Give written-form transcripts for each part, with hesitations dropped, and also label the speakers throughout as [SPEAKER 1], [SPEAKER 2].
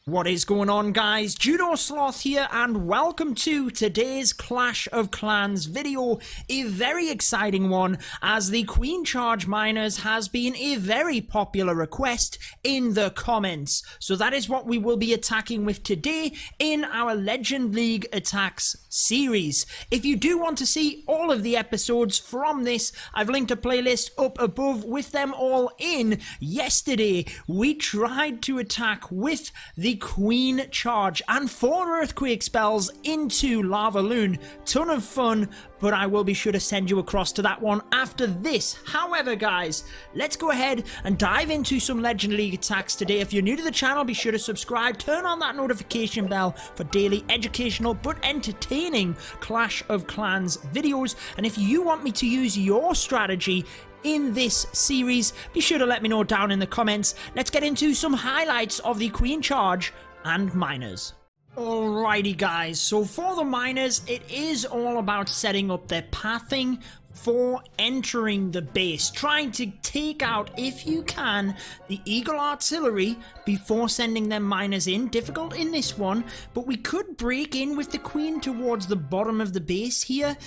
[SPEAKER 1] What is going on, guys? Judo Sloth here, and welcome to today's Clash of Clans video. A very exciting one, as the Queen Charge Miners has been a very popular request in the comments. So that is what we will be attacking with today in our Legend League Attacks series. If you do want to see all of the episodes from this, I've linked a playlist up above with them all in. Yesterday, we tried to attack with the Queen Charge and 4 earthquake spells into Lava Loon. Ton of fun, but I will be sure to send you across to that one after this. However, guys, let's go ahead and dive into some Legend League attacks today. If you're new to the channel, be sure to subscribe, turn on that notification bell for daily educational but entertaining Clash of Clans videos. And if you want me to use your strategy in this series, be sure to let me know down in the comments. Let's get into some highlights of the Queen Charge and Miners. Alrighty, guys, so for the Miners, it is all about setting up their pathing for entering the base, trying to take out, if you can, the Eagle Artillery before sending them miners in. Difficult in this one, but we could break in with the Queen towards the bottom of the base here.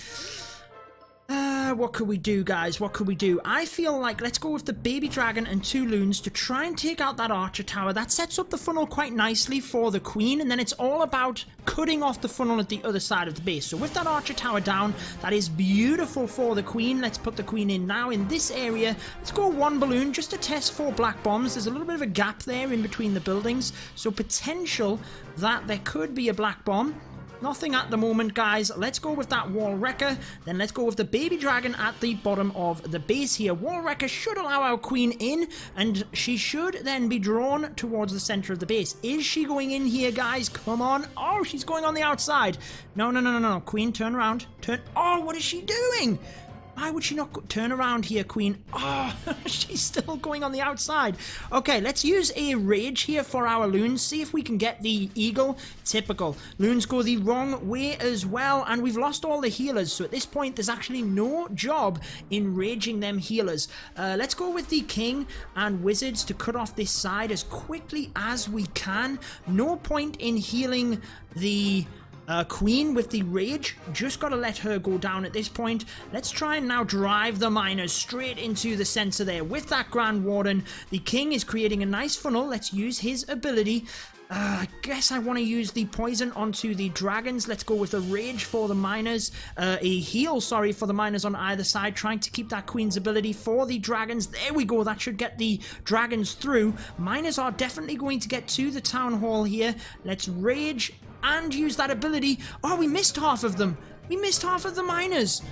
[SPEAKER 1] What could we do, guys? What could we do? I feel like let's go with the baby dragon and 2 loons to try and take out that archer tower. That sets up the funnel quite nicely for the Queen, and then it's all about cutting off the funnel at the other side of the base. So with that archer tower down, that is beautiful for the Queen. Let's put the Queen in now in this area. Let's go 1 balloon just to test for black bombs. There's a little bit of a gap there in between the buildings, so potential that there could be a black bomb. Nothing at the moment, guys. Let's go with that wall wrecker. Then let's go with the baby dragon at the bottom of the base here. Wall wrecker should allow our Queen in, and she should then be drawn towards the center of the base. Is she going in here, guys? Come on. Oh, she's going on the outside. No. Queen, turn around. Turn. Oh, what is she doing? Why would she not turn around here, Queen? Oh, she's still going on the outside. Okay, let's use a rage here for our loons. See if we can get the eagle. Typical. Loons go the wrong way as well, and we've lost all the healers. So at this point, there's actually no job in raging them healers. Let's go with the king and wizards to cut off this side as quickly as we can. No point in healing the Queen with the rage. Just gotta let her go down at this point. Let's try and now drive the miners straight into the center there with that Grand Warden. The king is creating a nice funnel. Let's use his ability. I guess I want to use the poison onto the dragons. Let's go with a rage for the miners. A heal, sorry, for the miners on either side. Trying to keep that Queen's ability for the dragons. There we go. That should get the dragons through. Miners are definitely going to get to the town hall here. Let's rage and use that ability. Oh, we missed half of them. We missed half of the miners.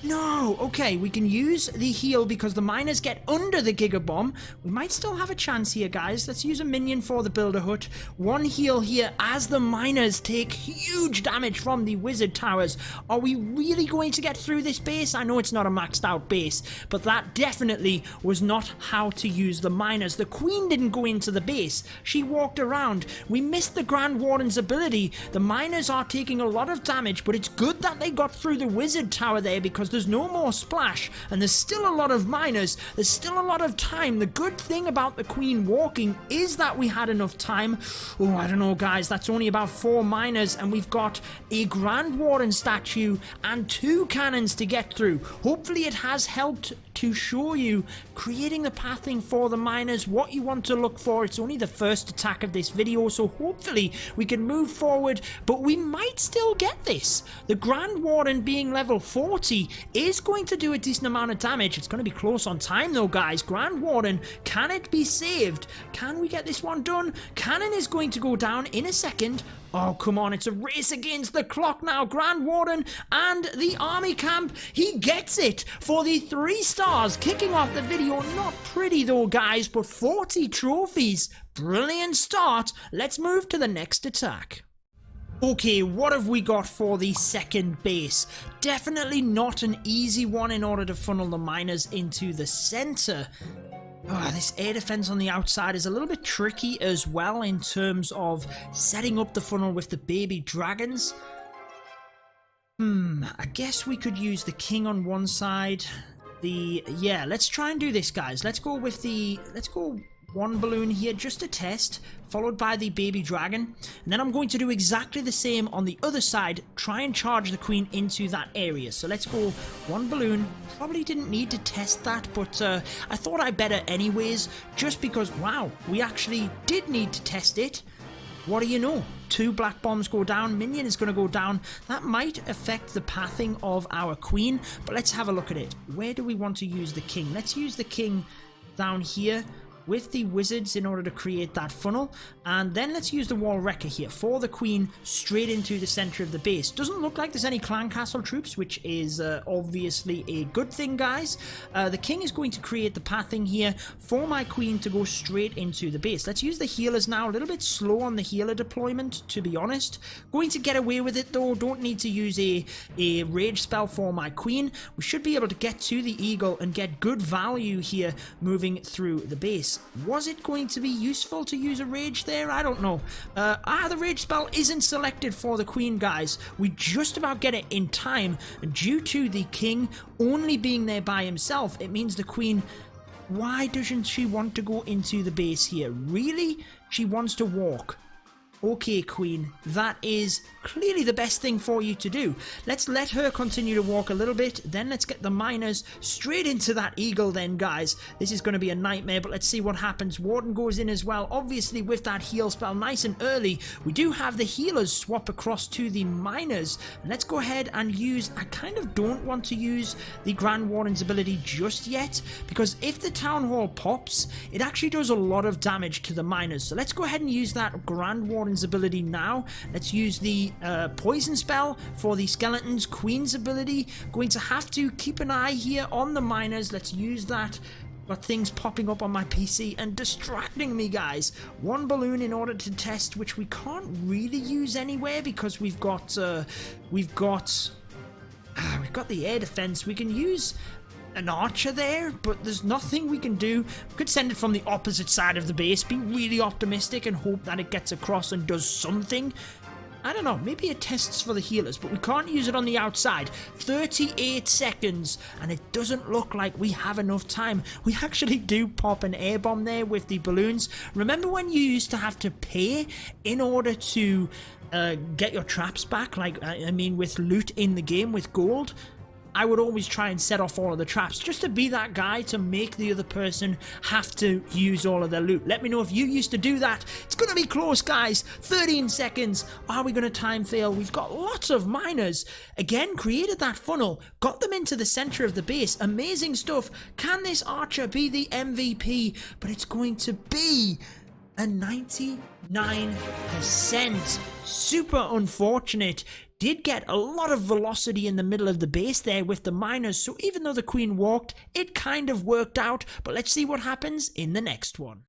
[SPEAKER 1] No, okay, we can use the heal because the miners get under the Giga Bomb. We might still have a chance here, guys. Let's use a minion for the Builder Hut. 1 heal here as the miners take huge damage from the wizard towers. Are we really going to get through this base? I know it's not a maxed out base, but that definitely was not how to use the miners. The Queen didn't go into the base. She walked around. We missed the Grand Warden's ability. The miners are taking a lot of damage, but it's good that they got through the wizard tower there because there's no more splash, and there's still a lot of miners. There's still a lot of time. The good thing about the Queen walking is that we had enough time. Oh, I don't know, guys. That's only about 4 miners, and we've got a Grand Warden statue and 2 cannons to get through. Hopefully it has helped to show you creating the pathing for the miners, what you want to look for. It's only the first attack of this video, so hopefully we can move forward, but we might still get this. The Grand Warden being level 40 is going to do a decent amount of damage. It's going to be close on time though, guys. Grand Warden, can it be saved? Can we get this one done? Cannon is going to go down in a second. Oh, come on, it's a race against the clock now. Grand Warden and the army camp, he gets it for the 3 stars, kicking off the video. Not pretty though, guys, but 40 trophies. Brilliant start. Let's move to the next attack. Okay, what have we got for the second base? Definitely not an easy one in order to funnel the miners into the center. Oh, this air defense on the outside is a little bit tricky as well in terms of setting up the funnel with the baby dragons. I guess we could use the king on one side. Yeah, let's try and do this, guys. Let's go one balloon here just to test, followed by the baby dragon, and then I'm going to do exactly the same on the other side, try and charge the queen into that area. So let's go one balloon. Probably didn't need to test that, but I thought I better anyways, just because, wow, we actually did need to test it. What do you know? 2 black bombs go down, minion is going to go down. That might affect the pathing of our queen, but let's have a look at it. Where do we want to use the king? Let's use the king down here with the wizards in order to create that funnel, and then let's use the wall wrecker here for the queen straight into the center of the base. Doesn't look like there's any clan castle troops, which is obviously a good thing, guys. The king is going to create the pathing here for my queen to go straight into the base. Let's use the healers now. A little bit slow on the healer deployment, to be honest. Going to get away with it though. Don't need to use a rage spell for my queen. We should be able to get to the eagle and get good value here moving through the base. Was it going to be useful to use a rage there? I don't know. The rage spell isn't selected for the queen, guys. We just about get it in time. Due to the king only being there by himself, it means the queen... Why doesn't she want to go into the base here? Really? She wants to walk. Okay, queen, that is clearly the best thing for you to do. Let's let her continue to walk a little bit, then let's get the miners straight into that eagle then, guys. This is going to be a nightmare, but let's see what happens. Warden goes in as well, obviously with that heal spell nice and early. We do have the healers swap across to the miners. Let's go ahead and use... I kind of don't want to use the Grand Warden's ability just yet, because if the Town Hall pops, it actually does a lot of damage to the miners. So let's go ahead and use that Grand Warden ability now. Let's use the poison spell for the skeletons. Queen's ability. Going to have to keep an eye here on the miners. Let's use that. Got things popping up on my PC and distracting me, guys. One balloon in order to test, which we can't really use anywhere because we've got the air defense. We can use an archer there, but there's nothing we can do. We could send it from the opposite side of the base, be really optimistic and hope that it gets across and does something. I don't know, maybe it tests for the healers, but we can't use it on the outside. 38 seconds, and it doesn't look like we have enough time. We actually do pop an air bomb there with the balloons. Remember when you used to have to pay in order to get your traps back? Like, I mean, with loot in the game, with gold? I would always try and set off all of the traps just to be that guy to make the other person have to use all of their loot. Let me know if you used to do that. It's going to be close, guys. 13 seconds. Are we going to time fail? We've got lots of miners. Again, created that funnel. Got them into the center of the base. Amazing stuff. Can this archer be the MVP? But it's going to be a 99%. Super unfortunate. Did get a lot of velocity in the middle of the base there with the miners, so even though the queen walked, it kind of worked out, but let's see what happens in the next one.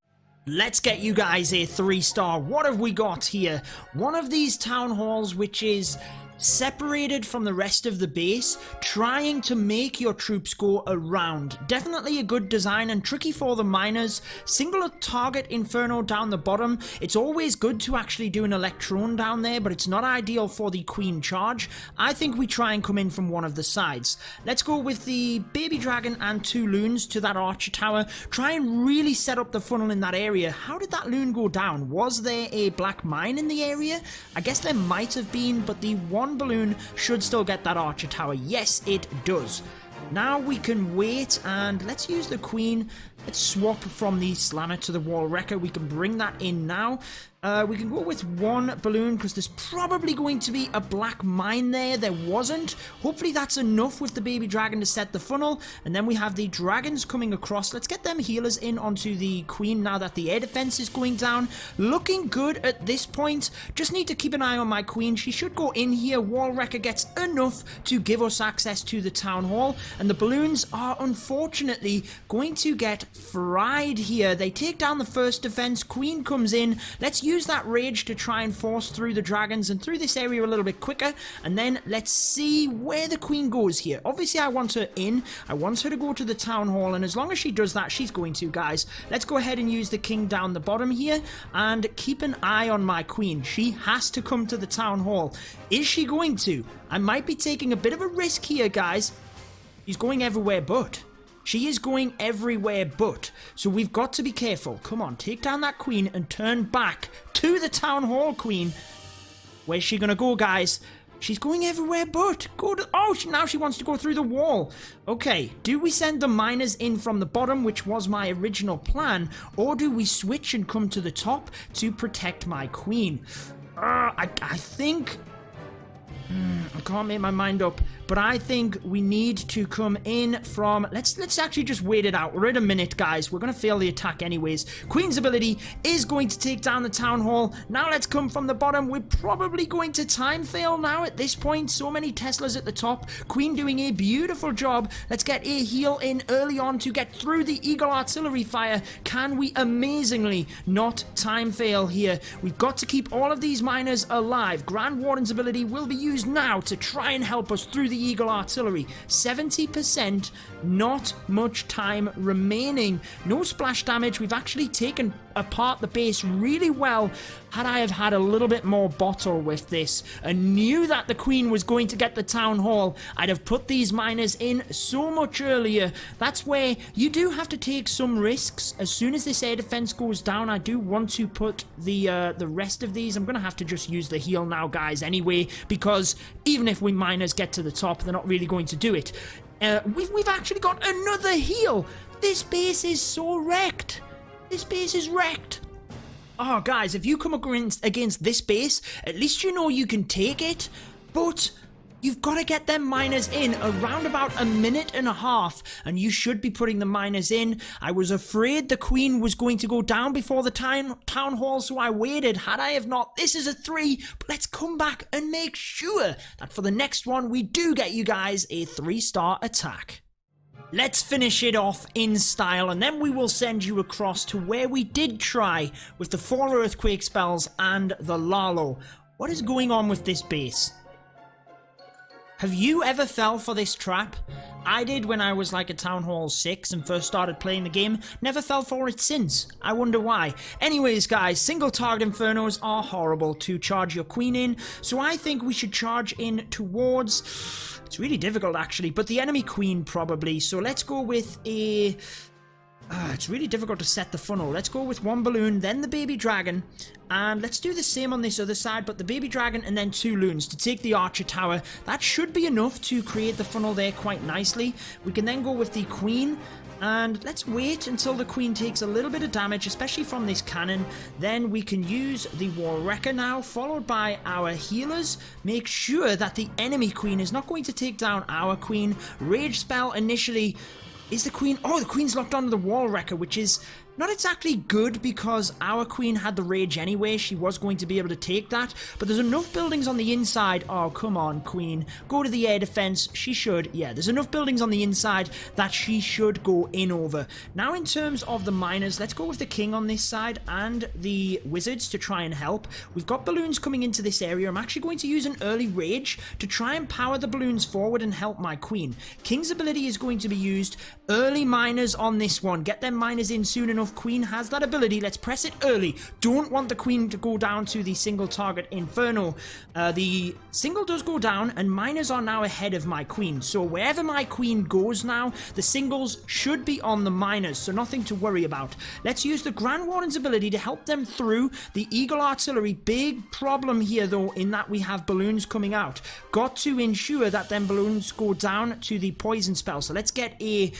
[SPEAKER 1] Let's get you guys a 3-star. What have we got here? One of these town halls which is separated from the rest of the base, trying to make your troops go around. Definitely a good design and tricky for the miners. Single target inferno down the bottom. It's always good to actually do an electron down there, but it's not ideal for the queen charge. I think we try and come in from one of the sides. Let's go with the baby dragon and 2 loons to that archer tower. Try and really set up the funnel in that area. How did that loon go down? Was there a black mine in the area? I guess there might have been, but the one balloon should still get that archer tower. Yes, it does. Now we can wait and let's use the queen. Let's swap from the slammer to the wall wrecker. We can bring that in now. We can go with 1 balloon because there's probably going to be a black mine there. There wasn't. Hopefully that's enough with the baby dragon to set the funnel. And then we have the dragons coming across. Let's get them healers in onto the queen now that the air defense is going down. Looking good at this point. Just need to keep an eye on my queen. She should go in here. Wall wrecker gets enough to give us access to the town hall. And the balloons are unfortunately going to get fried here. They take down the first defense. Queen comes in. Let's use that rage to try and force through the dragons and through this area a little bit quicker, and then let's see where the queen goes here. Obviously I want her in. I want her to go to the town hall, and as long as she does that, she's going to, guys. Let's go ahead and use the king down the bottom here and keep an eye on my queen. She has to come to the town hall. Is she going to? I might be taking a bit of a risk here, guys. She's going everywhere but. She is going everywhere but. So we've got to be careful. Come on, take down that queen and turn back to the town hall queen. Where's she gonna go, guys? She's going everywhere but. Go to... Oh, now she wants to go through the wall. Okay, do we send the miners in from the bottom, which was my original plan, or do we switch and come to the top to protect my queen? I think... I can't make my mind up, but I think we need to come in from... Let's actually just wait it out. We're at a minute, guys. We're going to fail the attack anyways. Queen's ability is going to take down the town hall. Now let's come from the bottom. We're probably going to time fail now at this point. So many Teslas at the top. Queen doing a beautiful job. Let's get a heal in early on to get through the Eagle artillery fire. Can we amazingly not time fail here? We've got to keep all of these miners alive. Grand Warden's ability will be used now to try and help us through the Eagle artillery. 70%, not much time remaining. No splash damage. We've actually taken apart the base really well. Had I have had a little bit more bottle with this and knew that the queen was going to get the town hall, I'd have put these miners in so much earlier. That's where you do have to take some risks. As soon as this air defense goes down, I do want to put the rest of these. I'm gonna have to just use the heal now, guys, anyway, because even if we miners get to the top, they're not really going to do it. We've actually got another heal. This base is so wrecked. This base is wrecked. Oh, guys, if you come against this base, at least you know you can take it. But you've got to get them miners in around about a minute and a half, and you should be putting the miners in. I was afraid the queen was going to go down before the town hall, so I waited. Had I have not, this is a 3, but let's come back and make sure that for the next one, we do get you guys a 3-star attack. Let's finish it off in style, and then we will send you across to where we did try with the 4 earthquake spells and the Lalo. What is going on with this base? Have you ever fell for this trap? I did when I was like a Town Hall 6 and first started playing the game. Never fell for it since. I wonder why. Anyways, guys, single target Infernos are horrible to charge your queen in, so I think we should charge in towards... It's really difficult, actually, but the enemy queen probably. So let's go with a... it's really difficult to set the funnel. Let's go with 1 balloon, then the baby dragon, and let's do the same on this other side, but the baby dragon and then 2 loons to take the archer tower. That should be enough to create the funnel there quite nicely. We can then go with the queen, and let's wait until the queen takes a little bit of damage, especially from this cannon. Then we can use the war wrecker now, followed by our healers. Make sure that the enemy queen is not going to take down our queen. Rage spell initially. Is the queen... Oh, the queen's locked onto the wall wrecker, which is not exactly good because our queen had the rage anyway. She was going to be able to take that. But there's enough buildings on the inside. Oh, come on, queen. Go to the air defense. She should. Yeah, there's enough buildings on the inside that she should go in over. Now, in terms of the miners, let's go with the king on this side and the wizards to try and help. We've got balloons coming into this area. I'm actually going to use an early rage to try and power the balloons forward and help my queen. King's ability is going to be used. Early miners on this one. Get them miners in soon enough. Queen has that ability. Let's press it early. Don't want the queen to go down to the single target Inferno. The single does go down, and miners are now ahead of my queen. So wherever my queen goes now, the singles should be on the miners, so nothing to worry about. Let's use the Grand Warden's ability to help them through the Eagle artillery. Big problem here, though, in that we have balloons coming out. Got to ensure that them balloons go down to the poison spell. So let's get a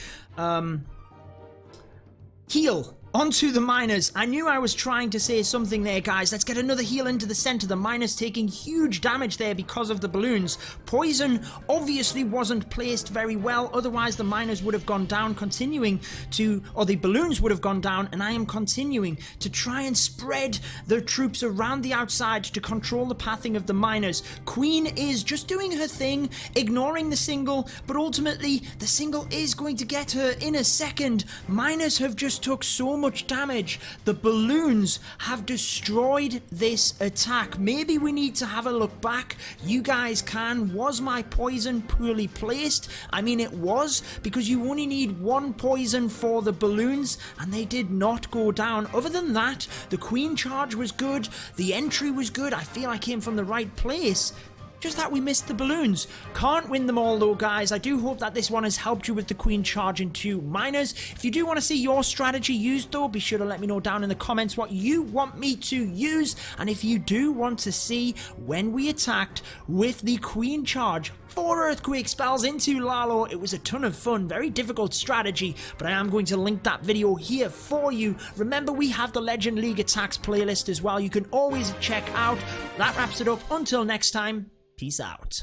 [SPEAKER 1] heal onto the miners. I knew I was trying to say something there, guys. Let's get another heal into the center. The miners taking huge damage there because of the balloons. Poison obviously wasn't placed very well. Otherwise, the miners would have gone down, continuing to... Or the balloons would have gone down, and I am continuing to try and spread the troops around the outside to control the pathing of the miners. Queen is just doing her thing, ignoring the single, but ultimately, the single is going to get her in a second. Miners have just took so much damage. The balloons have destroyed this attack. Maybe we need to have a look back. You guys can. Was my poison poorly placed? I mean, it was, because you only need 1 poison for the balloons, and they did not go down. Other than that, the queen charge was good. The entry was good. I feel I came from the right place. just that we missed the balloons. Can't win them all though, guys. I do hope that this one has helped you with the queen charge into miners. If you do want to see your strategy used though, be sure to let me know down in the comments what you want me to use. And if you do want to see when we attacked with the queen charge, 4 earthquake spells into Lalo, it was a ton of fun, very difficult strategy, but I am going to link that video here for you. Remember, we have the Legend League attacks playlist as well, you can always check out. That wraps it up. Until next time, peace out.